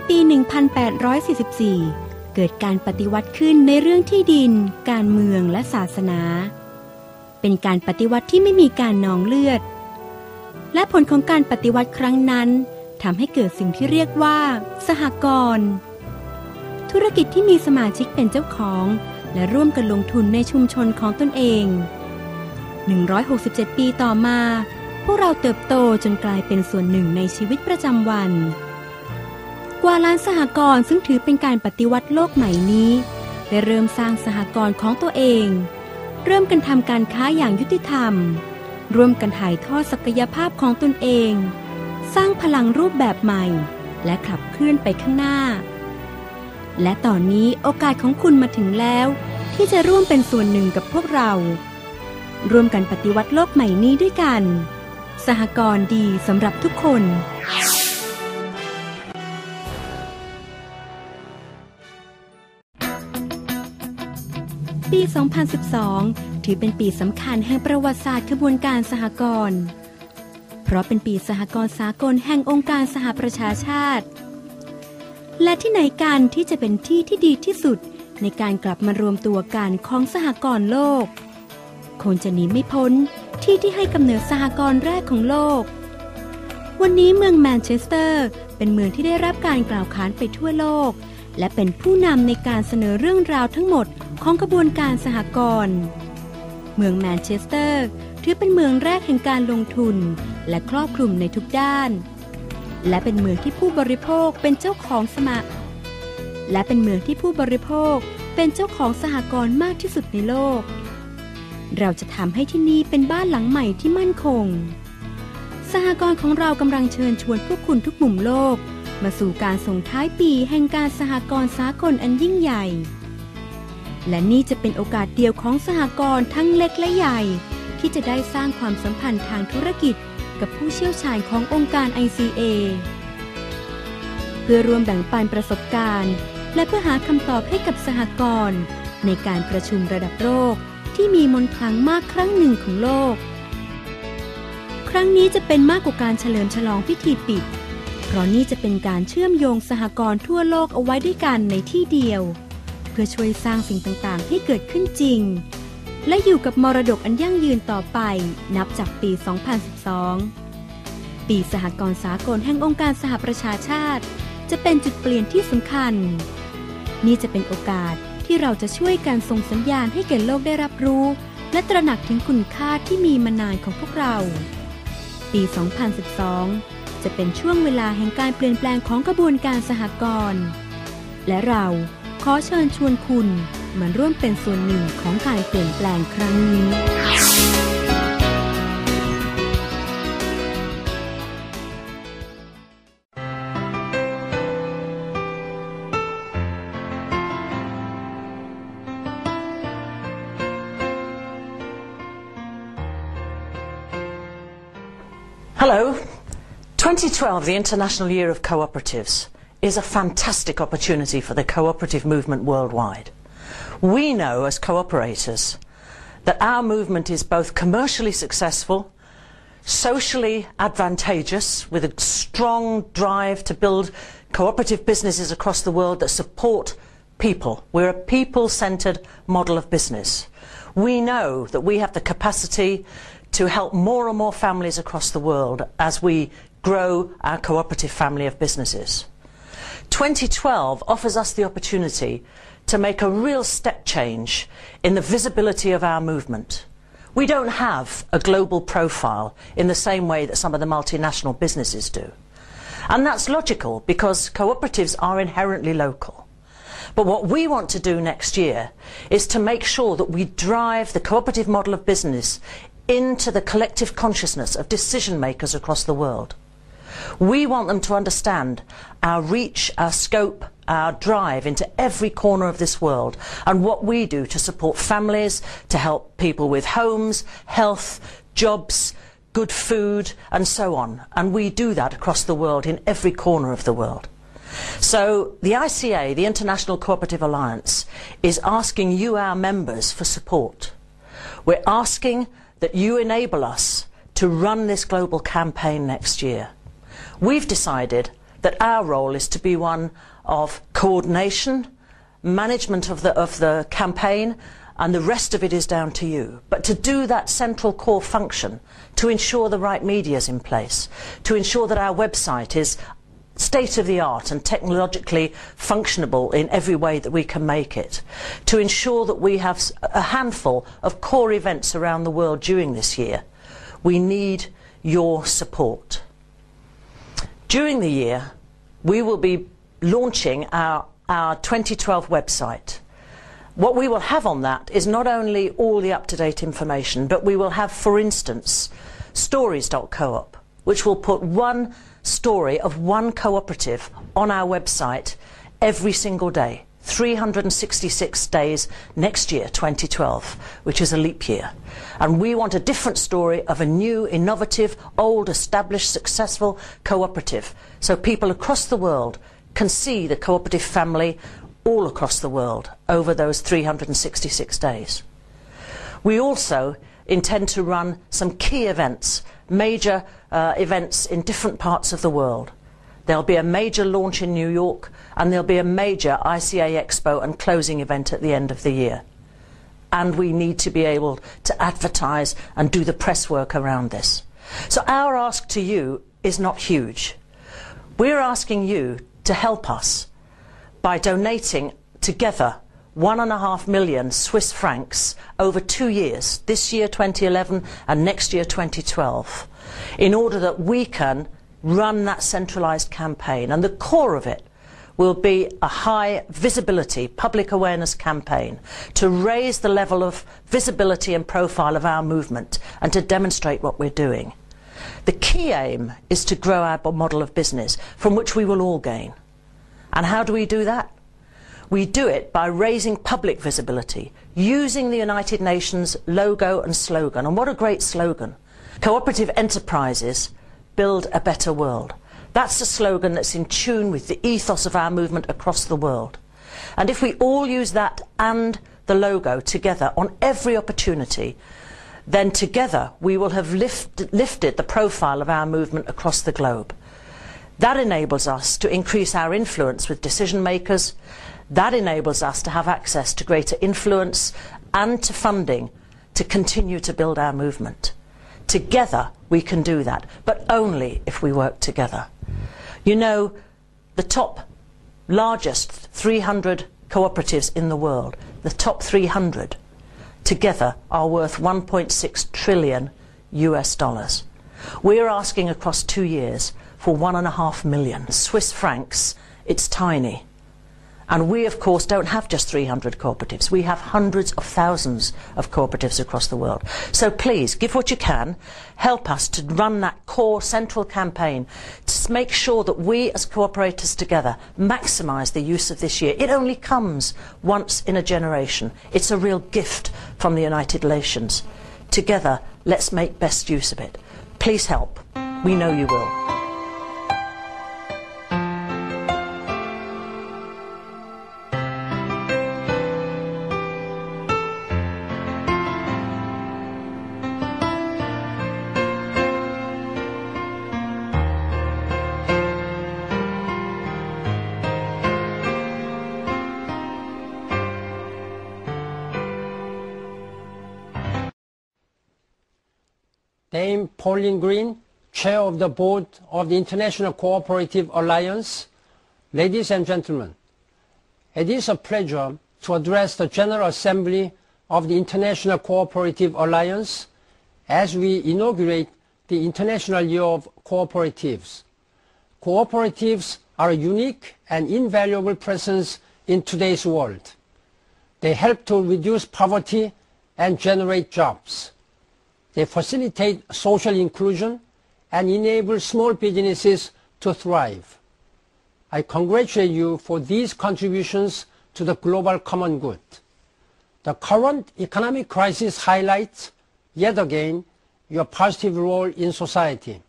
ปี 1844 เกิดการปฏิวัติขึ้นในเรื่องที่ดิน การเมืองและศาสนาเป็นการปฏิวัติที่ไม่มีการนองเลือดและผลของการปฏิวัติครั้งนั้นทำให้เกิดสิ่งที่เรียกว่าสหกรณ์ธุรกิจที่มีสมาชิกเป็นเจ้าของและร่วมกันลงทุนในชุมชนของตนเอง167 ปีต่อมาพวกเราเติบโตจนกลายเป็นส่วนหนึ่งในชีวิตประจำวันกว่าล้านสหกรณ์ซึ่งถือเป็นการปฏิวัติโลกใหม่นี้ได้เริ่มสร้างสหกรณ์ของตัวเองเริ่มกันทำการค้าอย่างยุติธรรมร่วมกันถ่ายทอดศักยภาพของตนเองสร้างพลังรูปแบบใหม่และขับเคลื่อนไปข้างหน้าและตอนนี้โอกาสของคุณมาถึงแล้วที่จะร่วมเป็นส่วนหนึ่งกับพวกเราร่วมกันปฏิวัติโลกใหม่นี้ด้วยกันสหกรณ์ดีสำหรับทุกคนปี 2012 ถือเป็นปีสำคัญแห่งประวัติศาสตร์ขบวนการสหกรณ์เพราะเป็นปีสหกรณ์สากลแห่งองค์การสหประชาชาติและที่ไหนกันที่จะเป็นที่ที่ดีที่สุดในการกลับมารวมตัวกันของสหกรณ์โลกคงจะหนีไม่พ้นที่ให้กำเนิดสหกรณ์แรกของโลกวันนี้เมืองแมนเชสเตอร์เป็นเมืองที่ได้รับการกล่าวขานไปทั่วโลกและเป็นผู้นำในการเสนอเรื่องราวทั้งหมดของกระบวนการสหกรณ์เมืองแมนเชสเตอร์ถือเป็นเมืองแรกแห่งการลงทุนและครอบคลุมในทุกด้านและเป็นเมืองที่ผู้บริโภคเป็นเจ้าของสหกรณ์มากที่สุดในโลกเราจะทำให้ที่นี่เป็นบ้านหลังใหม่ที่มั่นคงสหกรณ์ของเรากำลังเชิญชวนพวกคุณทุกมุมโลกมาสู่การส่งท้ายปีแห่งการสหกรณ์สากลอันยิ่งใหญ่และนี่จะเป็นโอกาสเดียวของสหกรณ์ทั้งเล็กและใหญ่ที่จะได้สร้างความสัมพันธ์ทางธุรกิจกับผู้เชี่ยวชาญขององค์การ ICA เพื่อร่วมแบ่งปันประสบการณ์และเพื่อหาคำตอบให้กับสหกรณ์ในการประชุมระดับโลกที่มีมนต์ขลังมากครั้งหนึ่งของโลกครั้งนี้จะเป็นมากกว่าการเฉลิมฉลองพิธีปิดเพราะนี่จะเป็นการเชื่อมโยงสหกรณ์ทั่วโลกเอาไว้ด้วยกันในที่เดียวเพื่อช่วยสร้างสิ่งต่างๆให้เกิดขึ้นจริงและอยู่กับมรดกอันยั่งยืนต่อไปนับจากปี 2012 ปีสหกรณ์สากลแห่งองค์การสหประชาชาติจะเป็นจุดเปลี่ยนที่สำคัญนี่จะเป็นโอกาสที่เราจะช่วยกันส่งสัญญาณให้แก่โลกได้รับรู้และตระหนักถึงคุณค่าที่มีมานานของพวกเราปี 2012 จะเป็นช่วงเวลาแห่งการเปลี่ยนแปลงของกระบวนการสหกรณ์และเราขอเชิญชวนคุณมาร่วมเป็นส่วนหนึ่งของการเปลี่ยนแปลงครั้งนี้ Hello. 2012, the International Year of Cooperatives, is a fantastic opportunity for the cooperative movement worldwide. We know as cooperators that our movement is both commercially successful, socially advantageous, with a strong drive to build cooperative businesses across the world that support people. We're a people-centred model of business. We know that we have the capacity to help more and more families across the world as we grow our cooperative family of businesses. 2012 offers us the opportunity to make a real step change in the visibility of our movement. We don't have a global profile in the same way that some of the multinational businesses do. And that's logical because cooperatives are inherently local. But what we want to do next year is to make sure that we drive the cooperative model of business into the collective consciousness of decision makers across the world. We want them to understand our reach, our scope, our drive into every corner of this world and what we do to support families, to help people with homes, health, jobs, good food and so on. And we do that across the world in every corner of the world. So the ICA, the International Cooperative Alliance, is asking you, our members, for support. We're asking that you enable us to run this global campaign next year. We've decided that our role is to be one of coordination, management of the campaign, and the rest of it is down to you. But to do that central core function, to ensure the right media is in place, to ensure that our website is state-of-the-art and technologically functionable in every way that we can make it, to ensure that we have a handful of core events around the world during this year, we need your support. During the year, we will be launching our 2012 website. What we will have on that is not only all the up-to-date information, but we will have, for instance, stories.coop, which will put one story of one cooperative on our website every single day, 366 days next year, 2012, which is a leap year. And we want a different story of a new, innovative, old, established, successful cooperative, so people across the world can see the cooperative family all across the world over those 366 days. We also intend to run some key events, major events in different parts of the world. There'll be a major launch in New York, and there'll be a major ICA Expo and closing event at the end of the year. And we need to be able to advertise and do the press work around this. So our ask to you is not huge. We're asking you to help us by donating together 1.5 million Swiss francs over 2 years, this year 2011 and next year 2012, in order that we can run that centralised campaign. And the core of it will be a high visibility public awareness campaign to raise the level of visibility and profile of our movement and to demonstrate what we're doing. The key aim is to grow our model of business from which we will all gain. And how do we do that? We do it by raising public visibility, using the United Nations logo and slogan. And what a great slogan. Cooperative enterprises build a better world. That's a slogan that's in tune with the ethos of our movement across the world. And if we all use that and the logo together on every opportunity, then together we will have lifted the profile of our movement across the globe. That enables us to increase our influence with decision makers. That enables us to have access to greater influence and to funding to continue to build our movement. Together we can do that, but only if we work together. You know, the top largest 300 cooperatives in the world, the top 300, together are worth 1.6 trillion US dollars. We're asking across 2 years for 1.5 million Swiss francs. It's tiny. And we, of course, don't have just 300 cooperatives. We have hundreds of thousands of cooperatives across the world. So please, give what you can. Help us to run that core central campaign to make sure that we as cooperators together maximise the use of this year. It only comes once in a generation. It's a real gift from the United Nations. Together, let's make best use of it. Please help. We know you will. Dame Pauline Green, Chair of the Board of the International Cooperative Alliance. Ladies and gentlemen, it is a pleasure to address the General Assembly of the International Cooperative Alliance as we inaugurate the International Year of Cooperatives. Cooperatives are a unique and invaluable presence in today's world. They help to reduce poverty and generate jobs. They facilitate social inclusion and enable small businesses to thrive. I congratulate you for these contributions to the global common good. The current economic crisis highlights, yet again, your positive role in society.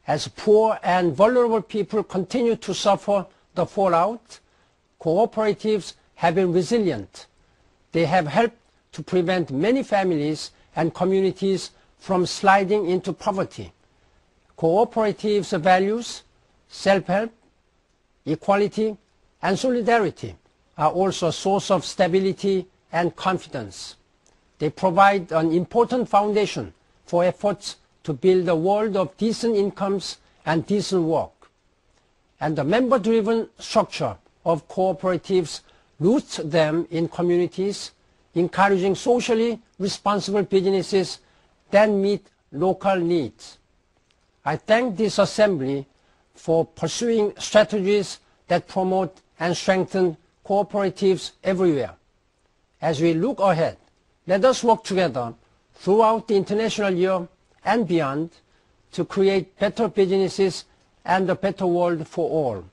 As poor and vulnerable people continue to suffer the fallout, cooperatives have been resilient. They have helped to prevent many families and communities from sliding into poverty. Cooperatives' values, self-help, equality, and solidarity are also a source of stability and confidence. They provide an important foundation for efforts to build a world of decent incomes and decent work. And the member-driven structure of cooperatives roots them in communities, encouraging socially responsible businesses that meet local needs. I thank this Assembly for pursuing strategies that promote and strengthen cooperatives everywhere. As we look ahead, let us work together throughout the International Year and beyond to create better businesses and a better world for all.